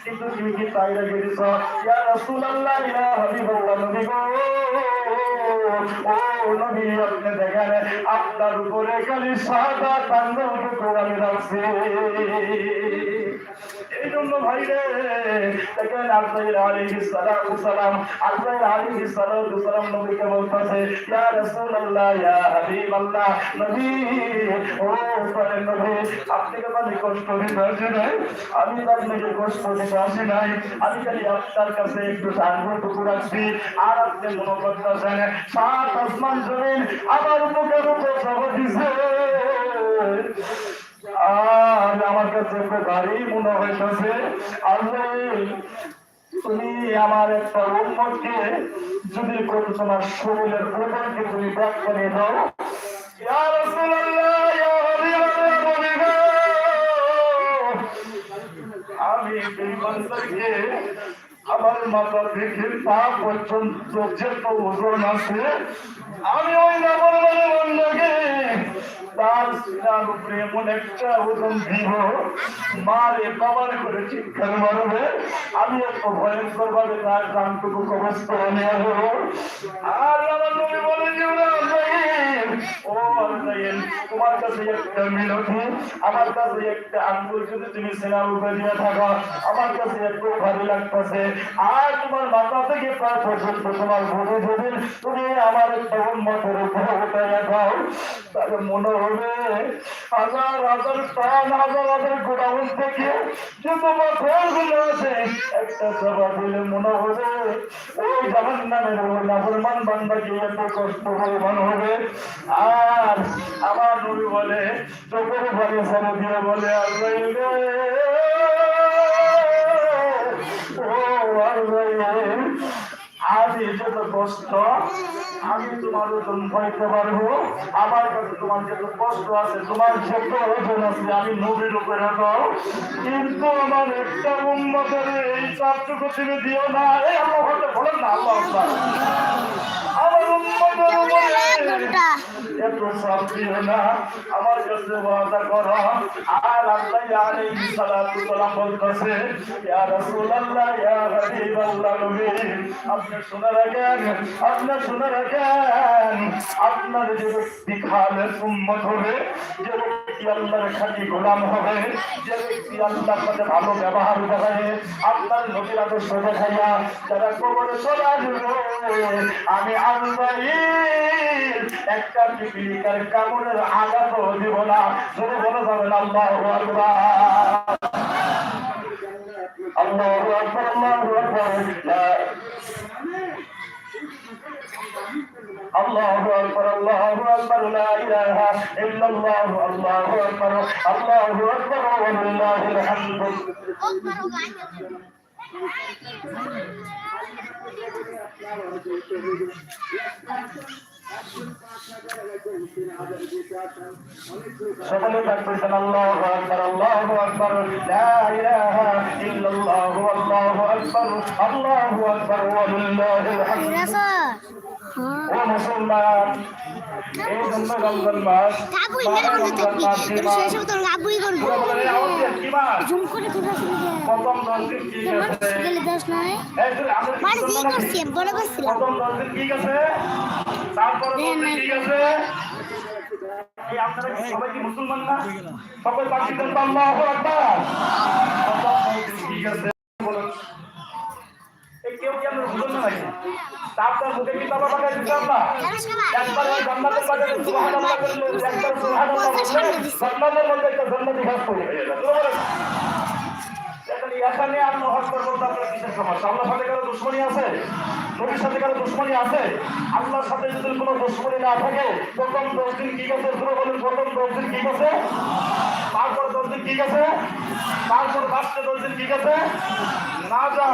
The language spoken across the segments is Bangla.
কিন্তু তুমি কি তাই রেখে দিছ? ইয়া রাসূলুল্লাহ, ইয়া হাবিবাল্লাহ, নবী গো, ও নবী, আপনি দেখেন আপনার উপরে খালি সাদা কান্ডটুকু আমি রাখছি। এই জন্য ভাই রে, দেখেন আজরাইল আলাইহিস সালাম নবীকে বলতেছে, ইয়া রাসূলুল্লাহ, ইয়া হাবিবাল্লাহ, নবী, ও প্রাণের নবী, আপনাকে আমি কষ্ট দিতে আসি নাই, আমি আপনাকে কষ্ট দিতে আসি নাই, আমি খালি আপনার কাছে একটু সাহায্যটুকু রাখছি। আর আপনি মনে করতেছেন সাত আসমান জমিন আমার মুখের উপর জমা দিছে, আর আমার কাছে ভারী মনে হইতেছে। আল্লাহ, তুমি আমার একটা উম্মতকে যদি কোনো তোমার শরীরের উপরকে তুমি ব্যাগ করে দাও, ইয়া রাসূলুল্লাহ, ইয়া হাবিবাল্লাহ, আমি এই বান্দাকে আমার মাথা থেকে পা পর্যন্ত যত ওজন আছে, আমি ওই নাফরমান বান্দাকে তার সিনার উপরে এমন একটা ওজন দিব, মারে বাবার করে চিৎকার মারবে, আমি এত ভয়ঙ্কর ভাবে তার গানটুকু কবজ করে নিয়ে যাবো। আর আমার নবী বলে, ও আল্লাহ, তোমার কাছে একটা মিনতি, আমার কাছে একটা আঙ্গুল যদি তুমি সিনার উপরে দিয়ে থাকো, আমার কাছে একটু ভালো লাগতেছে। আর তোমার মাথা থেকে প্রায় পর্যন্ত তোমার বুঝে যদি তুমি আমার একটা উন্মতের উপরে উঠে রাখাও, তাহলে মনে হবে হাজার হাজার টন, হাজার হাজার গোডাউন থেকে যে তোমার ফলগুলো আছে একটা জবাব দিলে মনে হবে ওই জাহান্নামের ওই নাফরমান বান্দাকে এত কষ্ট পরিমাণ হবে। আর আমার নবী বলে, চোখের ঘরে ছেড়ে দিয়ে বলে, আমি যত কষ্ট আমি তোমার ওজন ভয়তে পারবো, আমার কাছে তোমার যত কষ্ট আছে, তোমার যত ওজন আছে আমি নবীর উপরে দাও, কিন্তু আমার একটা উম্মতের এই চাপটুকু তুমি দিও না। এই আল্লাহ হতে বলেন না, আল্লাহ আমার উম্মতের উপরে এত চাপ দিও না, আমার কাছে ওয়াদা করো। আর আল্লাহ আলাইহিস সালাতু ওয়াসালাম বলতেছে, ইয়া রাসূলুল্লাহ, ইয়া হাবিবাল্লাহ, নবী, আপনি শুনে রাখেন, আপনি শুনে রাখেন, আপনার যে ব্যক্তি খালের উম্মত হবে, যে ব্যক্তি আল্লাহর খাঁটি গোলাম হবে, যে ব্যক্তি আল্লাহর সাথে ভালো ব্যবহার দেখায়, আপনার নবীর আদর্শ দেখাইয়া যারা কবরে চলে আসবে, আমি আল্লাহ একটা পিপিলিকার কামড়ের আঘাতও দিব না। শুধু বলে যাবেন আল্লাহু আকবার, আল্লাহু আকবার, আল্লাহু আকবার, আল্লাহু আকবার, আল্লাহু আকবার, লা ইলাহা ইল্লাল্লাহ, আল্লাহু আকবার, আল্লাহু আকবার, ওয়া লিল্লাহিল হামদ। সকলে বলছেন আল্লাহু আকবার, আল্লাহু আকবার, লা ইলাহা ইল্লাল্লাহ, আল্লাহু আকবার, আল্লাহু আকবার, ওয়া লিল্লাহিল হামদ। ও মুসলমান, এই জন্য রমজান মাস, প্রথম 10 দিন ঠিক আছে, প্রথম 10 দিন ঠিক আছে, তারপরে 10 দিন ঠিক আছে। এই আপনারা সবাই কি মুসলমান না? সকল পাখি বলতে আল্লাহু আকবার, ঠিক আছে। কেউ কি আমরা বুঝুন না নাকি? তারপর মুখে কি বাবা বাবা দিতাম না, একবার ওই জান্নাতের বাজারে সুবহানাল্লাহ বললে, একবার সুবহানাল্লাহ বললে জান্নাতের মধ্যে একটা জান্নাতি ঘাস তৈরি হয়ে যাবে। এখানে আর নহর করবো, আপনার কিসের সমস্যা? আল্লাহর সাথে কারো দুশ্মনী আছে? নবীর সাথে কারো দুশ্মনী আছে? আল্লাহর সাথে যদি কোনো দুশ্মনী না থাকে, প্রথম 10 দিন কি আছে? শুরু বলেন, প্রথম 10 দিন কি আছে, তারপর 10 দিন কি আছে, তারপর লাস্টে 10 দিন কি আছে, না যা।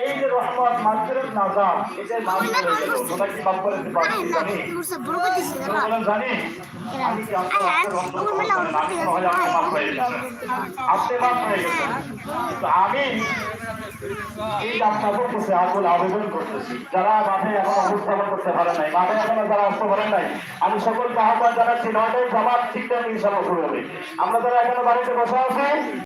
এই যে রহমত মাগফিরাত নাজাত, এটাই নাম হয়ে গেল। তোমরা কি বাপ করে দিতে পারছো? জানি জানি আমি কি আপনার মাফ হয়ে গেছে, আপনি মাফ হয়ে গেছে। তো আমি এই আপনাদের কাছে আকুল আবেদন করতেছি, যারা মাঠে এখন অবস্থান করতে পারে নাই, মাঠে এখনো যারা আসতে পারেন নাই, আমি সকলকে আহ্বান জানাচ্ছি, 9টায় জামাত ঠিক টাইমে ইনশাআল্লাহ শুরু হবে। আমরা যারা এখনো বাড়িতে বসে আছি